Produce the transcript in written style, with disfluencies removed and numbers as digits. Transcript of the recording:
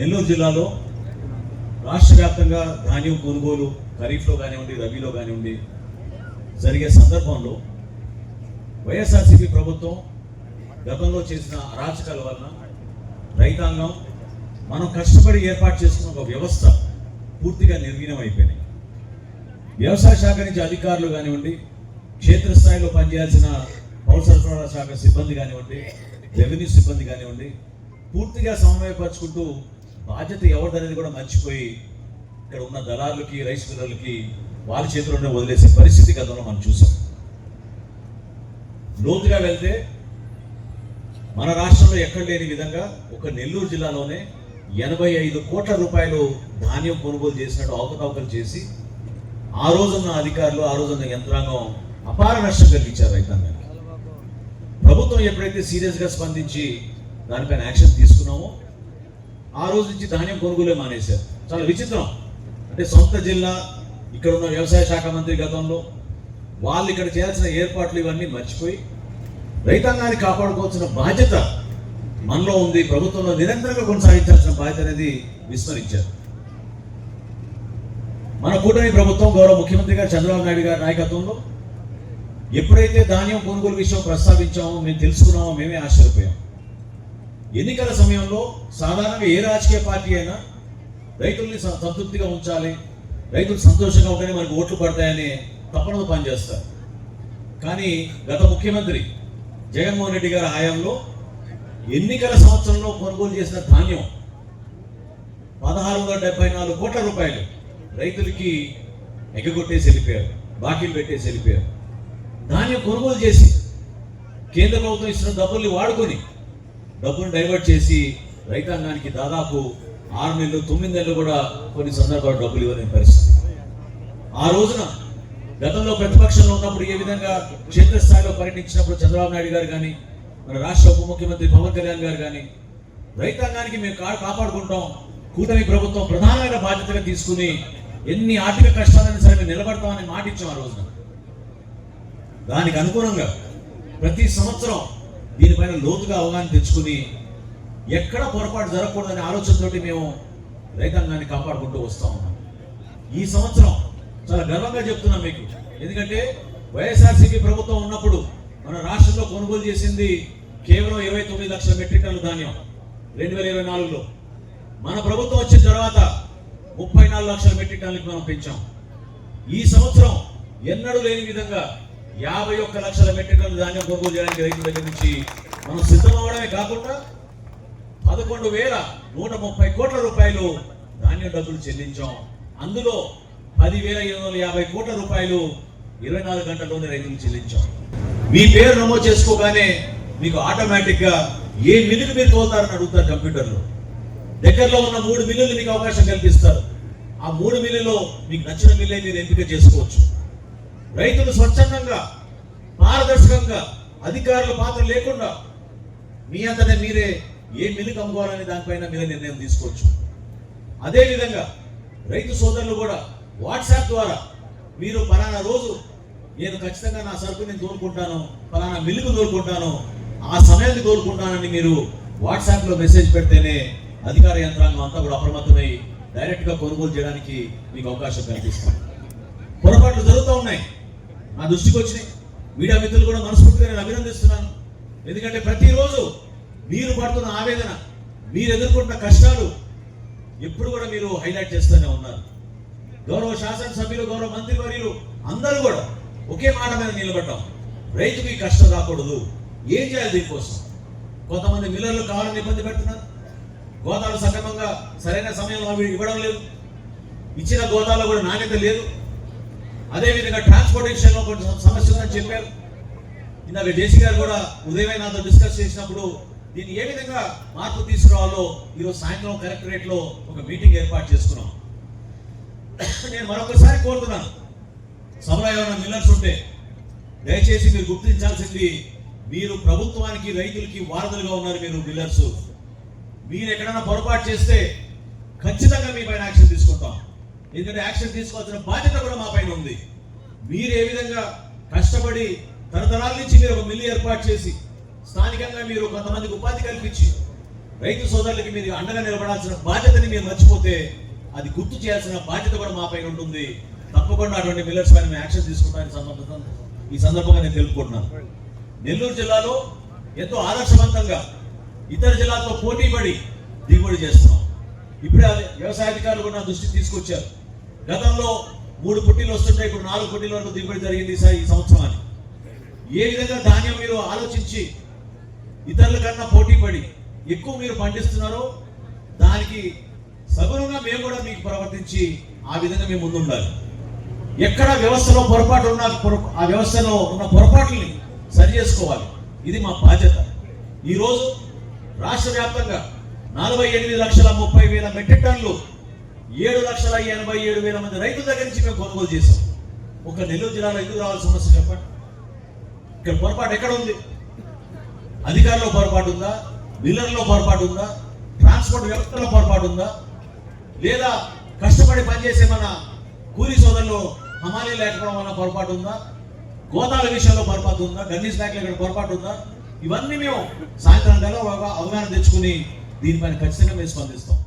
నెల్లూరు జిల్లాలో రాష్ట్ర వ్యాప్తంగా ధాన్యం కొనుగోలు ఖరీఫ్లో కానివ్వండి, రబీలో కానివ్వండి జరిగే సందర్భంలో వైఎస్ఆర్సీపీ ప్రభుత్వం గతంలో చేసిన అరాచకాల వలన రైతాంగం మనం కష్టపడి ఏర్పాటు చేసుకున్న ఒక వ్యవస్థ పూర్తిగా నిర్వీణం అయిపోయినాయి. వ్యవసాయ శాఖ నుంచి అధికారులు కానివ్వండి, క్షేత్రస్థాయిలో పనిచేయాల్సిన పౌర సరఫరాల శాఖ సిబ్బంది కానివ్వండి, రెవెన్యూ సిబ్బంది కానివ్వండి పూర్తిగా సమన్వయపరుచుకుంటూ బాధ్యత ఎవరిదనేది కూడా మర్చిపోయి ఇక్కడ ఉన్న దళారులకి, రైస్ మిల్లర్లకి వాళ్ళ చేతుల్లోనే వదిలేసే పరిస్థితి గతంలో మనం చూసాం. లోతుగా వెళ్తే మన రాష్ట్రంలో ఎక్కడ లేని విధంగా ఒక నెల్లూరు జిల్లాలోనే 85 కోట్ల రూపాయలు ధాన్యం కొనుగోలు చేసినట్టు అవకతవకలు చేసి ఆ రోజున్న అధికారులు, ఆ రోజున్న యంత్రాంగం అపార నష్టం కలిగించారు రైతాంగానికి. ప్రభుత్వం ఎప్పుడైతే సీరియస్గా స్పందించి దానిపైన యాక్షన్ తీసుకున్నామో ఆ రోజు నుంచి ధాన్యం కొనుగోలే మానేశారు. చాలా విచిత్రం. అంటే సొంత జిల్లా, ఇక్కడ ఉన్న వ్యవసాయ శాఖ మంత్రి గతంలో వాళ్ళు ఇక్కడ చేయాల్సిన ఏర్పాట్లు ఇవన్నీ మర్చిపోయి రైతాంగాన్ని కాపాడుకోవాల్సిన బాధ్యత మనలో ఉంది, ప్రభుత్వంలో నిరంతరంగా కొనసాగించాల్సిన బాధ్యత అనేది విస్మరించారు. మన కూటమి ప్రభుత్వం గౌరవ ముఖ్యమంత్రి గారు చంద్రబాబు నాయుడు గారి నాయకత్వంలో ఎప్పుడైతే ధాన్యం కొనుగోలు విషయం ప్రస్తావించామో, మేము తెలుసుకున్నామో మేమే ఆశ్చర్యపోయాం. ఎన్నికల సమయంలో సాధారణంగా ఏ రాజకీయ పార్టీ అయినా రైతుల్ని సంతృప్తిగా ఉంచాలి, రైతులు సంతోషంగా ఉంటేనే మనకు ఓట్లు పడతాయని తప్పనతో పనిచేస్తారు. కానీ గత ముఖ్యమంత్రి జగన్మోహన్ రెడ్డి గారి హయాంలో ఎన్నికల సంవత్సరంలో కొనుగోలు చేసిన ధాన్యం 1674 కోట్ల రూపాయలు రైతులకి ఎగ్గొట్టేసి వెళ్ళిపోయారు, బాకీలు పెట్టేసి వెళ్ళిపోయారు. ధాన్యం కొనుగోలు చేసి కేంద్ర ప్రభుత్వం ఇస్తున్న డబ్బుల్ని వాడుకొని డబ్బును డైవర్ట్ చేసి రైతాంగానికి దాదాపు 6 నెలలు 9 నెలలు కూడా కొన్ని సందర్భాలు డబ్బులు ఇవ్వలేని పరిస్థితి. ఆ రోజున గతంలో ప్రతిపక్షంలో ఉన్నప్పుడు ఏ విధంగా క్షేత్రస్థాయిలో పర్యటించినప్పుడు చంద్రబాబు నాయుడు గారు కానీ, మన రాష్ట్ర ఉప ముఖ్యమంత్రి పవన్ కళ్యాణ్ గారు కానీ రైతాంగానికి మేము కాపాడుకుంటాం, కూటమి ప్రభుత్వం ప్రధానమైన బాధ్యతగా తీసుకుని ఎన్ని ఆర్థిక కష్టాలైనా సరే మేము నిలబడతామని మాట ఇచ్చాం ఆ రోజున. దానికి అనుగుణంగా ప్రతి సంవత్సరం దీనిపైన లోతుగా అవగాహన తెచ్చుకుని ఎక్కడ పొరపాటు జరగకూడదనే ఆలోచనతోటి మేము రైతాంగాన్ని కాపాడుకుంటూ వస్తా ఉన్నాం. ఈ సంవత్సరం చాలా గర్వంగా చెప్తున్నాం మీకు, ఎందుకంటే వైఎస్ఆర్సీపీ ప్రభుత్వం ఉన్నప్పుడు మన రాష్ట్రంలో కొనుగోలు చేసింది కేవలం 29 లక్షల మెట్రిక్ టన్నుల ధాన్యం 2024లో. మన ప్రభుత్వం వచ్చిన తర్వాత 34 లక్షల మెట్రిక్ టన్నులకు మనం పెంచాం. ఈ సంవత్సరం ఎన్నడూ లేని విధంగా 51 లక్షల మెట్రిక్ టన్నుల ధాన్యం కొనుగోలు చేయడానికి రైతుల దగ్గర నుంచి మనం సిద్ధమవడమే కాకుండా 11,130 కోట్ల రూపాయలు ధాన్యం డబ్బులు చెల్లించాం. అందులో 10,750 కోట్ల రూపాయలు 24 గంటల్లోనే రైతులు చెల్లించాం. మీ పేరు నమోదు చేసుకోగానే మీకు ఆటోమేటిక్ గా ఏ మిల్లులు మీరు తోలుతారని అడుగుతారు కంప్యూటర్లో. దగ్గరలో ఉన్న 3 మిల్లులు మీకు అవకాశం కల్పిస్తారు. ఆ 3 మిల్లులో మీకు నచ్చిన మిల్లే మీరు ఎంపిక చేసుకోవచ్చు. రైతులు స్వచ్ఛందంగా, పారదర్శకంగా, అధికారుల పాత్ర లేకుండా మీ అంతనే మీరే ఏ మిల్లుకి అమ్ముకోవాలనే దానిపైన మీరే నిర్ణయం తీసుకోవచ్చు. అదేవిధంగా రైతు సోదరులు కూడా వాట్సాప్ ద్వారా మీరు పలానా రోజు నేను ఖచ్చితంగా నా సరుకు నేను తోలుకుంటాను, పలానా మిల్లుకు తోలుకుంటాను, ఆ సమయానికి తోలుకుంటానని మీరు వాట్సాప్లో మెసేజ్ పెడితేనే అధికార యంత్రాంగం అంతా కూడా అప్రమత్తమై డైరెక్ట్గా కొనుగోలు చేయడానికి మీకు అవకాశం కల్పిస్తాం. పొరపాట్లు జరుగుతూ ఉన్నాయి, నా దృష్టికి వచ్చినాయి. మీడియా మిత్రులు కూడా మనస్ఫూర్తిగా నేను అభినందిస్తున్నాను. ఎందుకంటే ప్రతిరోజు మీరు పడుతున్న ఆవేదన, మీరు ఎదుర్కొంటున్న కష్టాలు ఎప్పుడు కూడా మీరు హైలైట్ చేస్తూనే ఉన్నారు. గౌరవ శాసనసభ్యులు, గౌరవ మంత్రివర్యులు అందరూ కూడా ఒకే మాట మీద నిలబడ్డాం. రైతుకి కష్టం రాకూడదు, ఏం చేయాలి దీనికోసం. కొంతమంది మిల్లర్లు కావాలని ఇబ్బంది పెడుతున్నారు, గోదాలు సక్రమంగా సరైన సమయంలో ఇవ్వడం లేదు, ఇచ్చిన గోదాలో కూడా నాణ్యత లేదు. అదేవిధంగా ట్రాన్స్పోర్టేషన్లో కొంచెం సమస్య ఉందని చెప్పారు. ఇందాక జేసీ గారు కూడా ఉదయమే నాతో డిస్కస్ చేసినప్పుడు దీన్ని ఏ విధంగా మార్పు తీసుకురావాలో ఈరోజు సాయంత్రం కలెక్టరేట్లో ఒక మీటింగ్ ఏర్పాటు చేసుకున్నాం. నేను మరొకసారి కోరుతున్నాను, సభలో ఏమైనా మిల్లర్స్ ఉంటే దయచేసి మీరు గుర్తించాల్సింది, మీరు ప్రభుత్వానికి, రైతులకి వారధులుగా ఉన్నారు. మీరు మిల్లర్స్, మీరు ఎక్కడైనా పొరపాటు చేస్తే ఖచ్చితంగా మీ పైన యాక్షన్ తీసుకుంటాం. ఎందుకంటే యాక్షన్ తీసుకోవాల్సిన బాధ్యత కూడా మా పైన ఉంది. మీరు ఏ విధంగా కష్టపడి తరతరాల నుంచి మీరు ఒక మిల్లు ఏర్పాటు చేసి స్థానికంగా మీరు కొంతమందికి ఉపాధి కల్పించి రైతు సోదరులకి మీరు అండగా నిలబడాల్సిన బాధ్యతని మీరు మర్చిపోతే అది గుర్తు చేయాల్సిన బాధ్యత కూడా మా పైన ఉంటుంది. తప్పకుండా అటువంటి మిల్లర్స్ పైన మేము యాక్షన్ తీసుకుంటామని ఈ సందర్భంగా నేను తెలుపుకుంటున్నాను. నెల్లూరు జిల్లాలో ఎంతో ఆదర్శవంతంగా ఇతర జిల్లాలతో పోటీ పడి దిగుబడి చేస్తున్నాం. ఇప్పుడే వ్యవసాయ అధికారులు కూడా నా దృష్టికి తీసుకొచ్చారు. గతంలో 3 పుట్టీలు వస్తుంటే ఇప్పుడు 4 పుట్టీల వరకు దిగుబడి జరిగింది ఈ సంవత్సరం. ఏ విధంగా ధాన్యం మీరు ఆలోచించి ఇతరుల కన్నా పోటీ పడి ఎక్కువ మీరు పండిస్తున్నారో దానికి సగుణంగా మేము కూడా మీకు ప్రవర్తించి ఆ విధంగా మేము ముందుండాలి. ఎక్కడ వ్యవస్థలో పొరపాటు ఉన్నా ఆ వ్యవస్థలో ఉన్న పొరపాట్లని సరి చేసుకోవాలి. ఇది మా బాధ్యత. ఈరోజు రాష్ట్ర వ్యాప్తంగా 48,30,30,000 మెట్రిక్ టన్నులు 7,87,000 మంది రైతుల దగ్గర నుంచి మేము కొనుగోలు చేశాం. ఒక నెల్లూరు జిల్లాలో ఎందుకు రావాల్సిన సమస్య చెప్పండి? ఇక్కడ పొరపాటు ఎక్కడ ఉంది? అధికారుల్లో పొరపాటు ఉందా? మిల్లర్లో పొరపాటు ఉందా? ట్రాన్స్పోర్ట్ వ్యవస్థలో పొరపాటు ఉందా? లేదా కష్టపడి పనిచేసే మన కూలీ సోదరులు హమాలీ లేకపోవడం వల్ల పొరపాటు ఉందా? గోతాల విషయంలో పొరపాటు ఉందా? గన్నీస్ బ్యాగ్లో ఇక్కడ పొరపాటు ఉందా? ఇవన్నీ మేము సాయంత్రం కల్లా అవగాహన తెచ్చుకుని దీనిపైన ఖచ్చితంగా మేము స్పందిస్తాం.